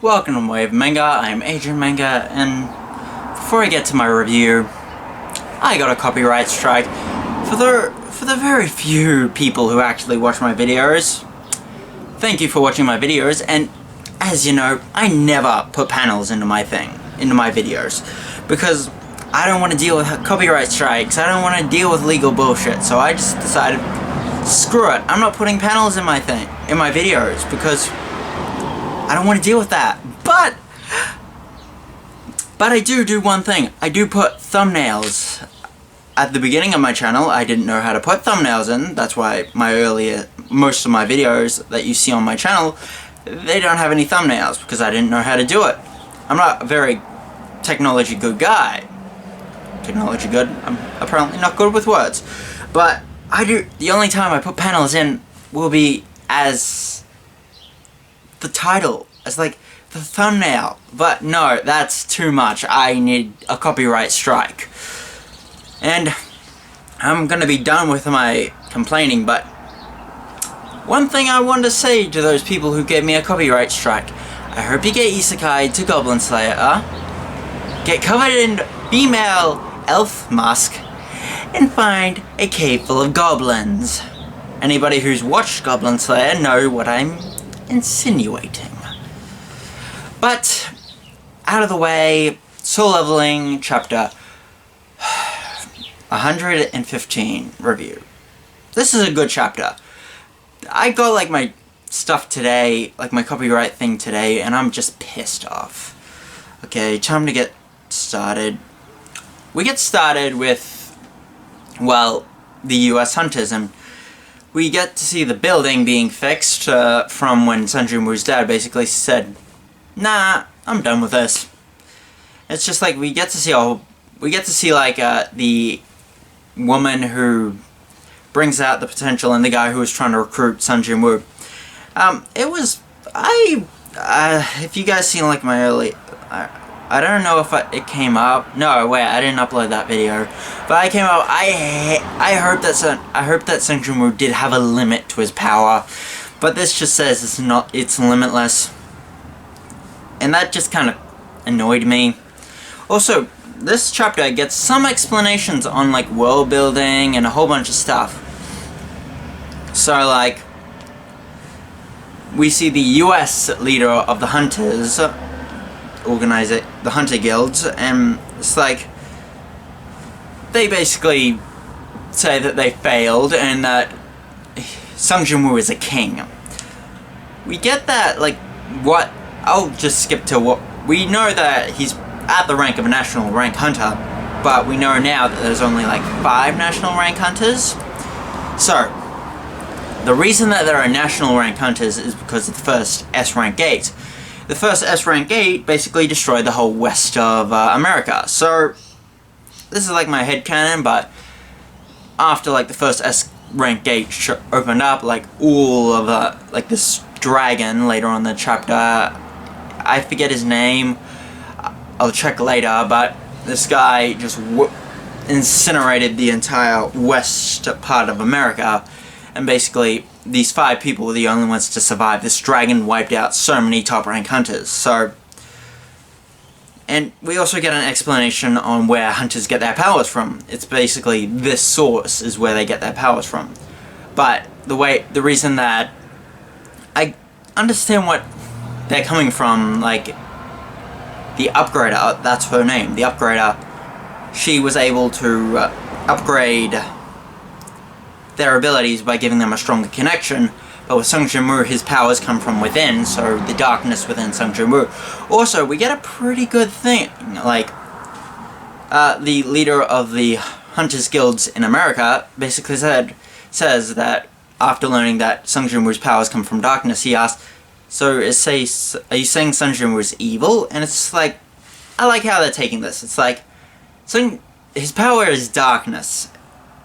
Welcome to Wave Manga. I'm Adrian Manga, and before I get to my review, I got a copyright strike for the very few people who actually watch my videos. Thank you for watching my videos, and as you know, I never put panels into my videos, because I don't want to deal with copyright strikes. I don't want to deal with legal bullshit. So I just decided, screw it. I'm not putting panels in my videos because I don't want to deal with that. But I do one thing. I do put thumbnails. At the beginning of my channel, I didn't know how to put thumbnails in. That's why most of my videos that you see on my channel, they don't have any thumbnails, because I didn't know how to do it. I'm not a very technology good guy. Technology good? I'm apparently not good with words. But the only time I put panels in will be as the title, as like the thumbnail. But no, that's too much. I need a copyright strike. And I'm gonna be done with my complaining, but one thing I wanted to say to those people who gave me a copyright strike: I hope you get isekai to Goblin Slayer, get covered in female elf mask, and find a cave full of goblins. Anybody who's watched Goblin Slayer know what I'm insinuating. But out of the way, Soul Leveling chapter 115 review. This is a good chapter. I got like my stuff today, like my copyright thing today, and I'm just pissed off. Okay, time to get started. We get started with, well, the US Hunters, and we get to see the building being fixed from when Sun Jin-woo's dad basically said, "Nah, I'm done with this." It's just like we get to see like the woman who brings out the potential and the guy who was trying to recruit Sun Jin-woo. If you guys seen like my early, I don't know if it came up. No, wait, I didn't upload that video. But I came up. I hope that Sun Jin-woo did have a limit to his power, but this just says it's limitless, and that just kind of annoyed me. Also, this chapter gets some explanations on like world building and a whole bunch of stuff. So like, we see the US leader of the Hunters organize it, the Hunter Guilds, and it's like they basically say that they failed and that Sung Jin-woo is a king. We get that, like, what, I'll just skip to what, we know that he's at the rank of a national rank hunter, but we know now that there's only like 5 national rank hunters. So, the reason that there are national rank hunters is because of the first S-rank gate. The first S-rank gate basically destroyed the whole west of America. So, this is like my headcanon, but after like the first S-rank gate opened up, like all of like this dragon later on in the chapter, I forget his name, I'll check later, but this guy just incinerated the entire west part of America, and basically these 5 people were the only ones to survive. This dragon wiped out so many top rank hunters. So, and we also get an explanation on where hunters get their powers from. It's basically this source is where they get their powers from. But the reason that I understand what they're coming from, like the Upgrader, that's her name, the Upgrader, she was able to upgrade their abilities by giving them a stronger connection. But with Sung Jin-woo, his powers come from within, so the darkness within Sung Jin-woo. Also, we get a pretty good thing, like, the leader of the Hunters Guilds in America basically says that after learning that Sung Jin-woo's powers come from darkness, he asked, "So are you saying Sung Jin-woo is evil?" And it's like, I like how they're taking this. It's like, his power is darkness.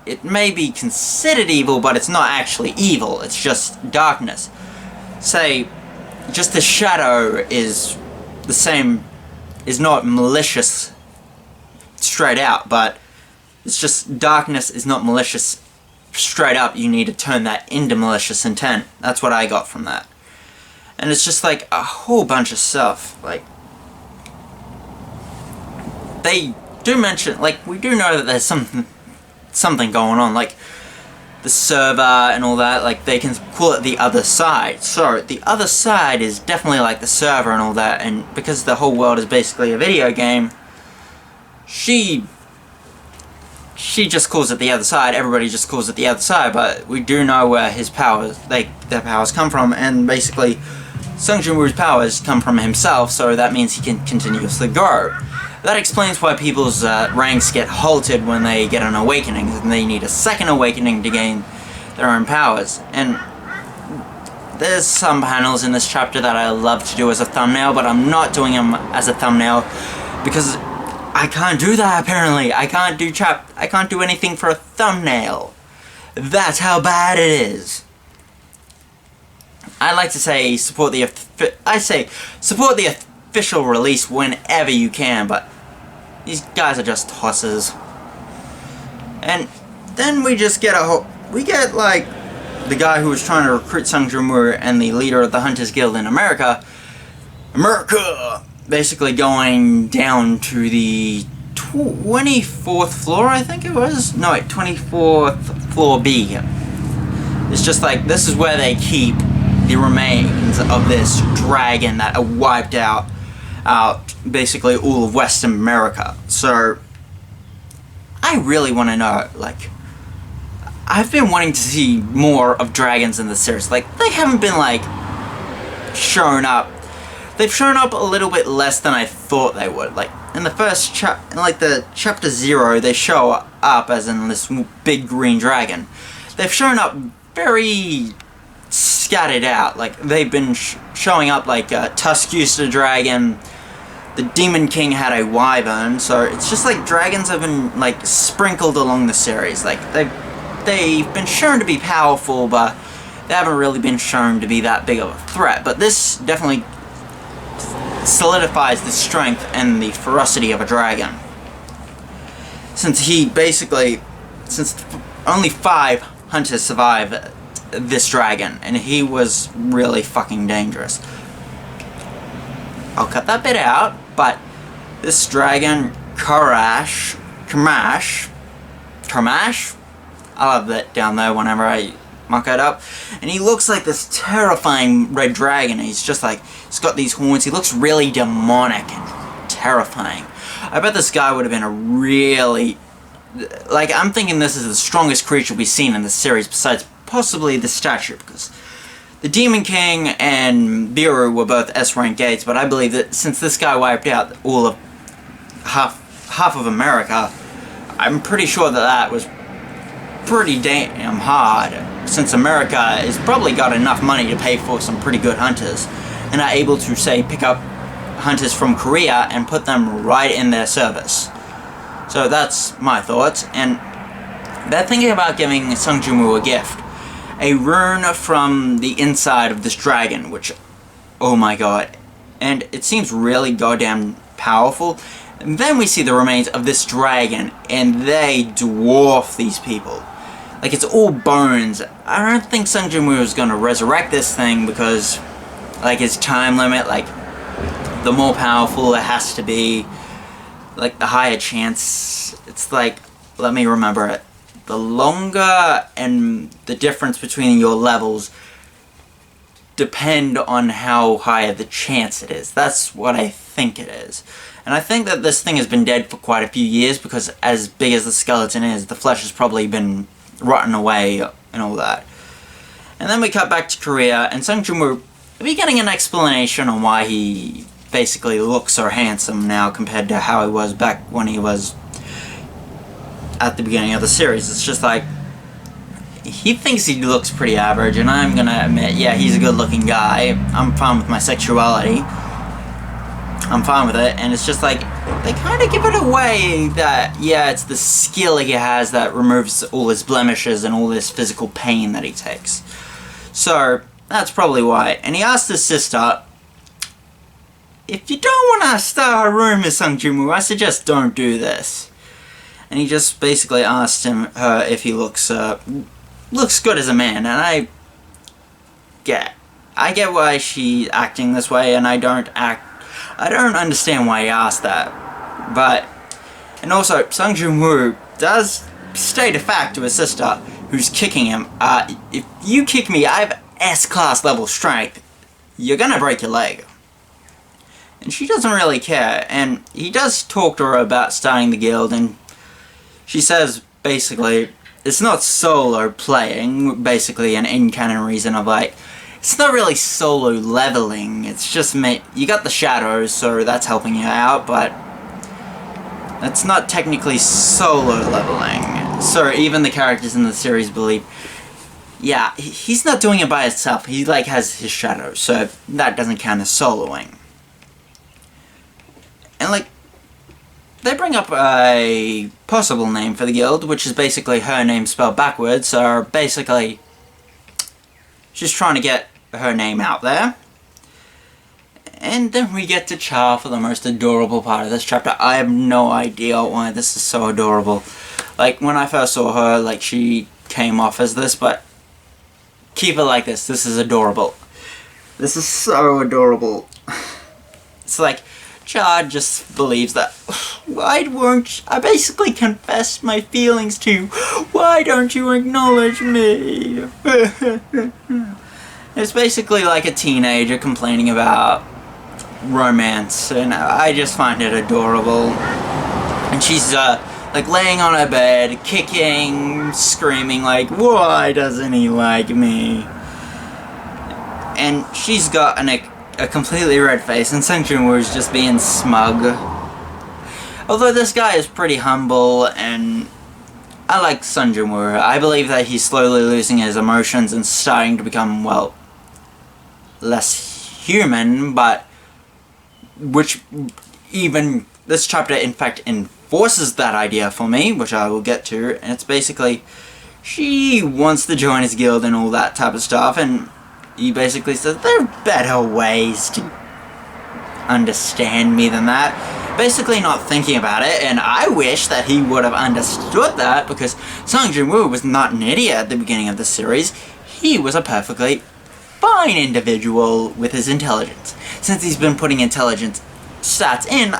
It may be considered evil, but it's not actually evil, it's just darkness. Say, just the shadow is the same, is not malicious straight out, but it's just darkness is not malicious straight up. You need to turn that into malicious intent. That's what I got from that. And it's just like a whole bunch of stuff. Like, they do mention, like, we do know that there's something going on, like the server and all that. Like, they can call it the other side. So the other side is definitely like the server and all that, and because the whole world is basically a video game, she just calls it the other side. Everybody just calls it the other side, but we do know where his powers, their powers come from, and basically Sung Jin-woo's powers come from himself, so that means he can continuously grow. That explains why people's ranks get halted when they get an awakening, and they need a second awakening to gain their own powers. And there's some panels in this chapter that I love to do as a thumbnail, but I'm not doing them as a thumbnail because I can't do that, apparently. I can't do anything for a thumbnail. That's how bad it is. I like to say support the official release whenever you can, but these guys are just tosses. And then we just get like the guy who was trying to recruit Sung Jin-woo and the leader of the Hunters Guild in America, basically going down to the 24th floor, I think it was? No, wait, 24th floor B. It's just like, this is where they keep the remains of this dragon that wiped out basically all of Western America. So I really want to know, like, I've been wanting to see more of dragons in the series. Like, they haven't been, like, shown up. They've shown up a little bit less than I thought they would. Like, in the first chapter 0, they show up as in this big green dragon. They've shown up very scattered out. Like, they've been showing up, like, Tusk used a dragon, the Demon King had a wyvern, so it's just like dragons have been, like, sprinkled along the series. Like, they've been shown to be powerful, but they haven't really been shown to be that big of a threat. But this definitely solidifies the strength and the ferocity of a dragon. Since only 5 hunters survive this dragon, and he was really fucking dangerous. I'll cut that bit out, but this dragon, Kamash, I love that down there whenever I muck it up, and he looks like this terrifying red dragon. He's just like, he's got these horns, he looks really demonic and terrifying. I bet this guy would have been a really, like, I'm thinking this is the strongest creature we've seen in the series besides possibly the statue, because the Demon King and Biru were both S-rank gates, but I believe that since this guy wiped out all of half of America, I'm pretty sure that was pretty damn hard, since America has probably got enough money to pay for some pretty good hunters, and are able to, say, pick up hunters from Korea and put them right in their service. So that's my thoughts, and they're thinking about giving Sung Jin-woo a gift. A rune from the inside of this dragon, which, oh my god, and it seems really goddamn powerful. And then we see the remains of this dragon, and they dwarf these people. Like, it's all bones. I don't think Sung Jin-woo is going to resurrect this thing because, like, his time limit, like, the more powerful it has to be, like, the higher chance. It's like, let me remember it. The longer and the difference between your levels depend on how high the chance it is. That's what I think it is. And I think that this thing has been dead for quite a few years, because as big as the skeleton is, the flesh has probably been rotten away and all that. And then we cut back to Korea, and Sung Jin-woo, are we getting an explanation on why he basically looks so handsome now compared to how he was back when he was at the beginning of the series? It's just like, he thinks he looks pretty average, and I'm gonna admit, yeah, he's a good looking guy. I'm fine with my sexuality. I'm fine with it, and it's just like, they kind of give it away that, yeah, it's the skill he has that removes all his blemishes and all this physical pain that he takes. So, that's probably why. And he asked his sister, if you don't want to start a room with Sung Jin-woo, I suggest don't do this. And he just basically asked her if he looks good as a man, and I get I get why she's acting this way, and I don't understand why he asked that. But, and also, Sung Jin-woo does state a fact to his sister, who's kicking him. If you kick me, I have S-class level strength. You're gonna break your leg. And she doesn't really care, and he does talk to her about starting the guild, and she says, basically, it's not solo playing, basically an in-canon reason of like, it's not really solo leveling, it's just you got the shadows, so that's helping you out, but that's not technically solo leveling. So even the characters in the series believe, yeah, he's not doing it by himself, he like has his shadows, so that doesn't count as soloing. And like, they bring up a possible name for the guild, which is basically her name spelled backwards, so basically she's trying to get her name out there. And then we get to Cha for the most adorable part of this chapter. I have no idea why this is so adorable. Like, when I first saw her, like, she came off as this, but keep it like this. This is adorable. This is so adorable. It's like, Cha just believes that, why won't I basically confess my feelings to you? Why don't you acknowledge me? It's basically like a teenager complaining about romance, and I just find it adorable. And she's like laying on her bed, kicking, screaming like, why doesn't he like me? And she's got a completely red face, and Sung Jin-woo is just being smug. Although this guy is pretty humble, and I like Sung Jin-woo. I believe that he's slowly losing his emotions and starting to become, well, less human, but which even this chapter in fact enforces that idea for me, which I will get to. And it's basically, she wants to join his guild and all that type of stuff, and he basically says, there are better ways to understand me than that. Basically not thinking about it, and I wish that he would have understood that, because Sung Jin-woo was not an idiot at the beginning of the series. He was a perfectly fine individual with his intelligence. Since he's been putting intelligence stats in,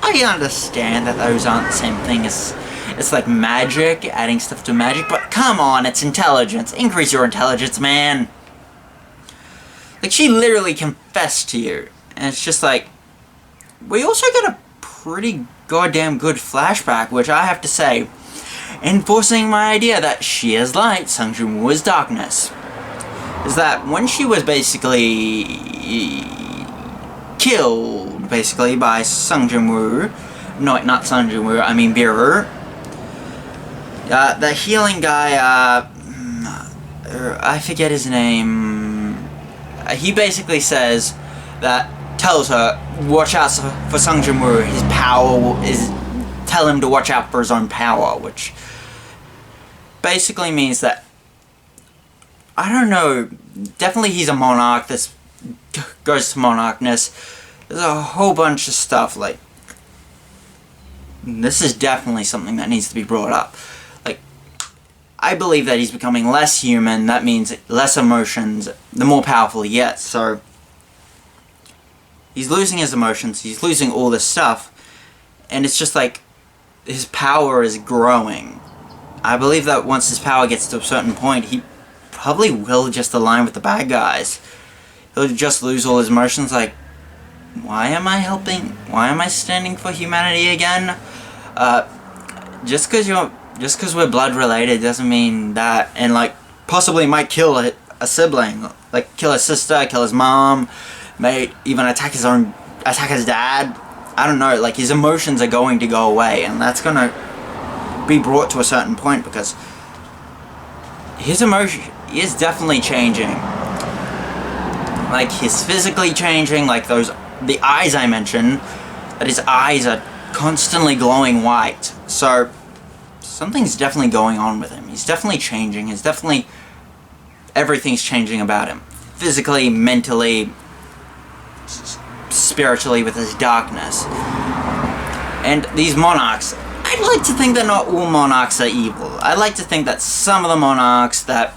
I understand that those aren't the same thing as, it's like magic, adding stuff to magic, but come on, it's intelligence. Increase your intelligence, man. Like, she literally confessed to you, and it's just like, we also got a pretty goddamn good flashback, which I have to say, enforcing my idea that she is light, Sung Jin-woo is darkness, is that when she was basically killed, basically, by Sung Jin-woo, no, not Sung Jin-woo, I mean Beerur, the healing guy, I forget his name. He basically says that, tells her, watch out for Sung Jin-woo, his power is, tell him to watch out for his own power, which basically means that, I don't know, definitely he's a monarch, this goes to monarchness, there's a whole bunch of stuff, like, this is definitely something that needs to be brought up. Like, I believe that he's becoming less human, that means less emotions, the more powerful he gets, so he's losing his emotions, he's losing all this stuff, and it's just like, his power is growing. I believe that once his power gets to a certain point, he probably will just align with the bad guys. He'll just lose all his emotions, like, why am I helping? Why am I standing for humanity again? Just because we're blood related doesn't mean that, and like, possibly might kill a sibling, like kill his sister, kill his mom, may even attack his dad. I don't know, like, his emotions are going to go away, and that's gonna be brought to a certain point, because his emotion is definitely changing. Like, he's physically changing, like the eyes I mentioned, that his eyes are constantly glowing white. So, something's definitely going on with him. He's definitely changing. Everything's changing about him. Physically, mentally, spiritually, with his darkness. And these monarchs, I'd like to think that not all monarchs are evil. I'd like to think that some of the monarchs that,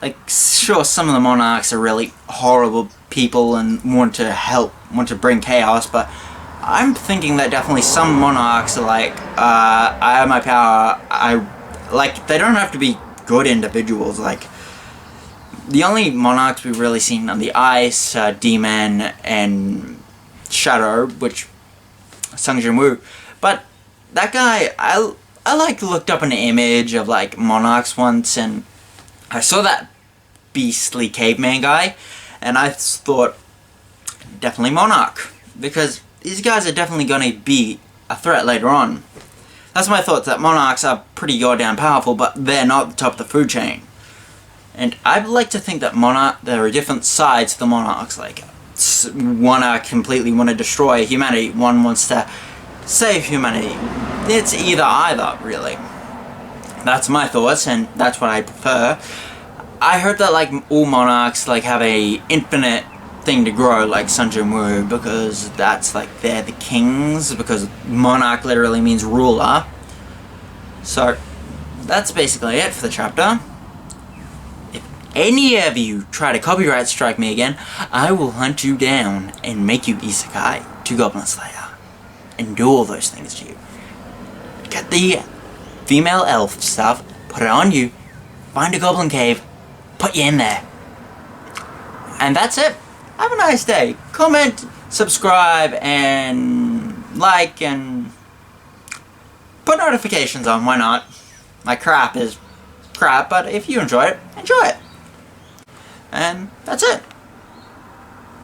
like, sure, some of the monarchs are really horrible people and want to bring chaos, but I'm thinking that definitely some monarchs are like, I have my power, they don't have to be good individuals. Like, the only monarchs we've really seen on the ice, D-Man and Shadow, which Sung Jin-woo, but that guy, I like looked up an image of like monarchs once, and I saw that beastly caveman guy, and I thought, definitely monarch, because these guys are definitely going to be a threat later on. That's my thoughts, that monarchs are pretty goddamn powerful, but they're not at the top of the food chain. And I'd like to think that there are different sides to the monarchs, like, one completely want to destroy humanity, one wants to save humanity. It's either, really. That's my thoughts, and that's what I prefer. I heard that, like, all monarchs, like, have a infinite thing to grow, like Sung Jin-woo, because that's, like, they're the kings, because monarch literally means ruler. So, that's basically it for the chapter. If any of you try to copyright strike me again, I will hunt you down and make you isekai to Goblin Slayer. And do all those things to you. Get the female elf stuff, put it on you, find a goblin cave, put you in there. And that's it. Have a nice day. Comment, subscribe, and like, and put notifications on, why not? My crap is crap, but if you enjoy it, enjoy it. And that's it.